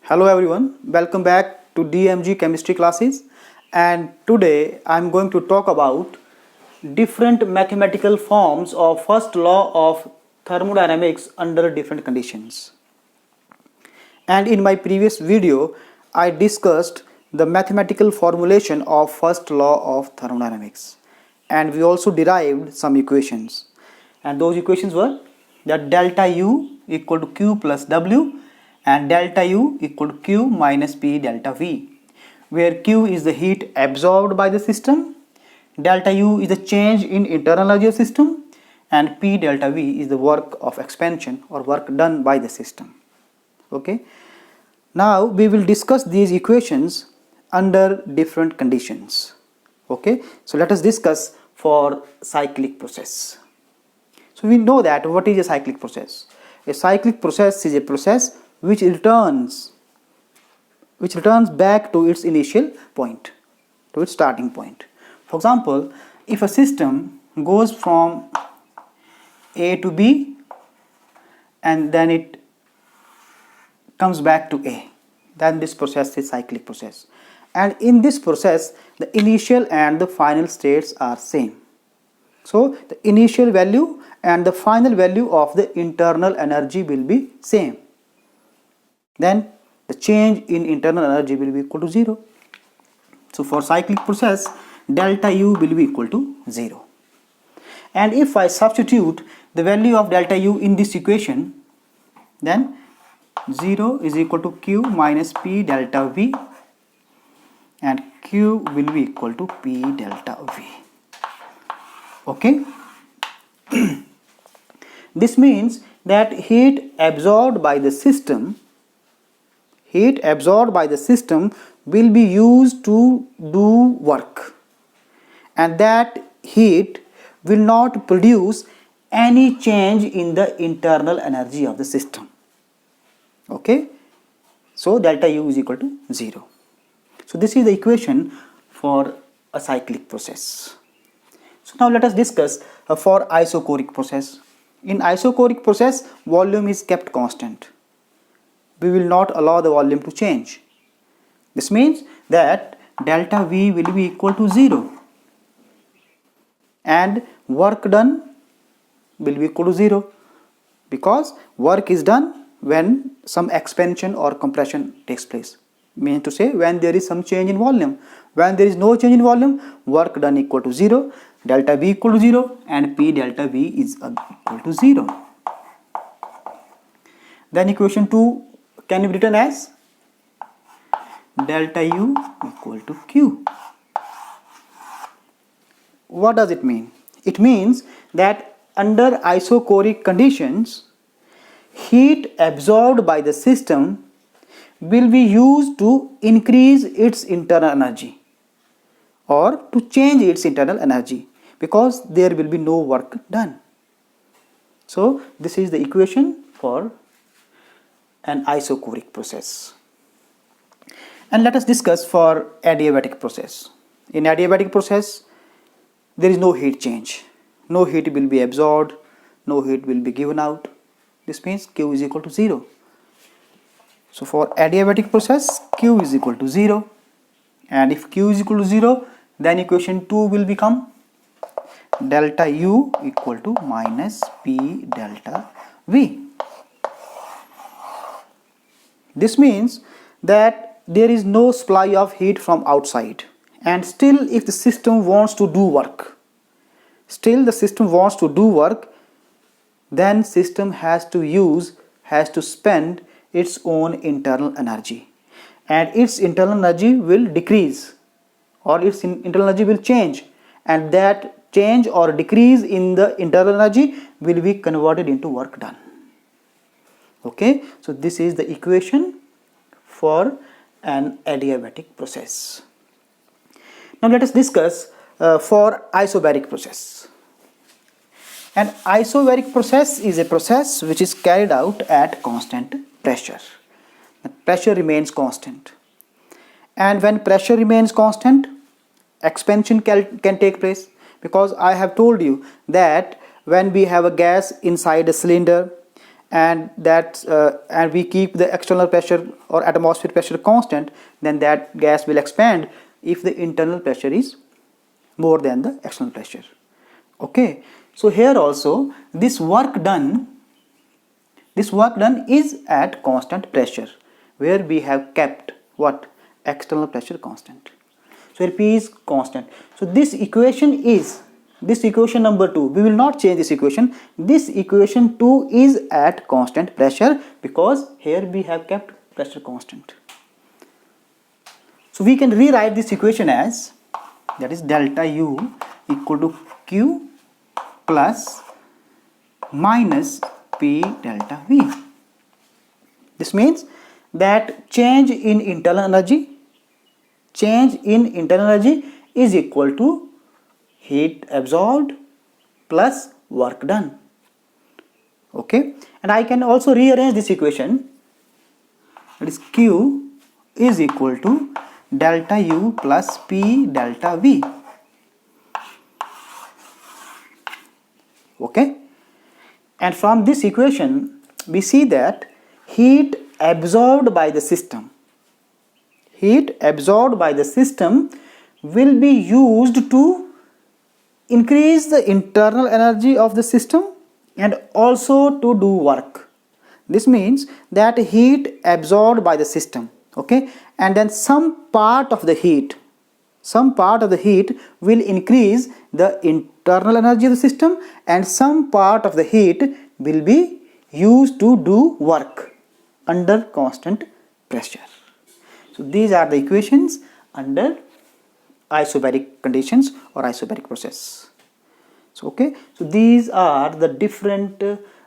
Hello everyone, welcome back to DMG chemistry classes, and today I am going to talk about different mathematical forms of first law of thermodynamics under different conditions. And in my previous video I discussed the mathematical formulation of first law of thermodynamics, and we also derived some equations, and those equations were that delta U equal to Q plus W and delta U equal to Q minus P delta V, where Q is the heat absorbed by the system, delta U is the change in internal energy of system, and P delta V is the work of expansion or work done by the system. Okay. Now we will discuss these equations under different conditions. Okay. So let us discuss for cyclic process. So we know that what is a cyclic process? A cyclic process is a process which returns back to its initial point, to its starting point. For example, if a system goes from A to B and then it comes back to A, then this process is cyclic process. And in this process, the initial and the final states are same. So the initial value and the final value of the internal energy will be same. Then the change in internal energy will be equal to 0. So for cyclic process, delta U will be equal to 0. And if I substitute the value of delta U in this equation, then 0 is equal to Q minus P delta V, and Q will be equal to P delta V. Okay. This means that heat absorbed by the system will be used to do work, and that heat will not produce any change in the internal energy of the system. Okay. So delta U is equal to 0. So this is the equation for a cyclic process. So now let us discuss for isochoric process. In isochoric process, volume is kept constant. We will not allow the volume to change. This means that delta V will be equal to 0 and work done will be equal to 0, because work is done when some expansion or compression takes place. Means to say, when there is some change in volume. When there is no change in volume, work done equal to 0, delta V equal to 0, and P delta V is equal to 0. Then equation 2 can be written as delta U equal to Q. What does it mean? It means that under isochoric conditions, heat absorbed by the system will be used to increase its internal energy or to change its internal energy, because there will be no work done. So this is the equation for an isochoric process. And let us discuss for adiabatic process. In adiabatic process, there is no heat change. No heat will be absorbed, no heat will be given out. This means Q is equal to 0. So for adiabatic process, Q is equal to 0. And if Q is equal to 0, then equation 2 will become delta U equal to minus P delta V. This means that there is no supply of heat from outside, and still if the system wants to do work, then system has to spend its own internal energy, and its internal energy will decrease, or its internal energy will change, and that change or decrease in the internal energy will be converted into work done. Okay, so this is the equation for an adiabatic process. Now let us discuss for isobaric process. An isobaric process is a process which is carried out at constant pressure. The pressure remains constant, and when pressure remains constant, expansion can take place, because I have told you that when we have a gas inside a cylinder and and we keep the external pressure or atmospheric pressure constant, then that gas will expand if the internal pressure is more than the external pressure. Okay, so here also this work done is at constant pressure, where we have kept what? External pressure constant. So here P is constant. So this equation number 2, we will not change this equation. This equation 2 is at constant pressure because here we have kept pressure constant. So we can rewrite this equation as, that is delta U equal to Q plus minus P delta V. This means that change in internal energy is equal to heat absorbed plus work done. Okay, and I can also rearrange this equation, that is Q is equal to delta U plus P delta V. Okay, and from this equation we see that heat absorbed by the system will be used to increase the internal energy of the system and also to do work. This means that heat absorbed by the system, okay, and then some part of the heat will increase the internal energy of the system, and some part of the heat will be used to do work under constant pressure. So these are the equations under isobaric conditions or isobaric process. So okay, so these are the different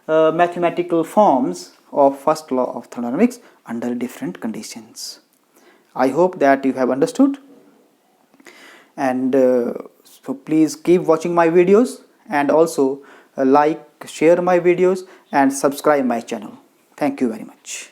mathematical forms of first law of thermodynamics under different conditions. I hope that you have understood, and so please keep watching my videos, and also like, share my videos and subscribe my channel. Thank you very much.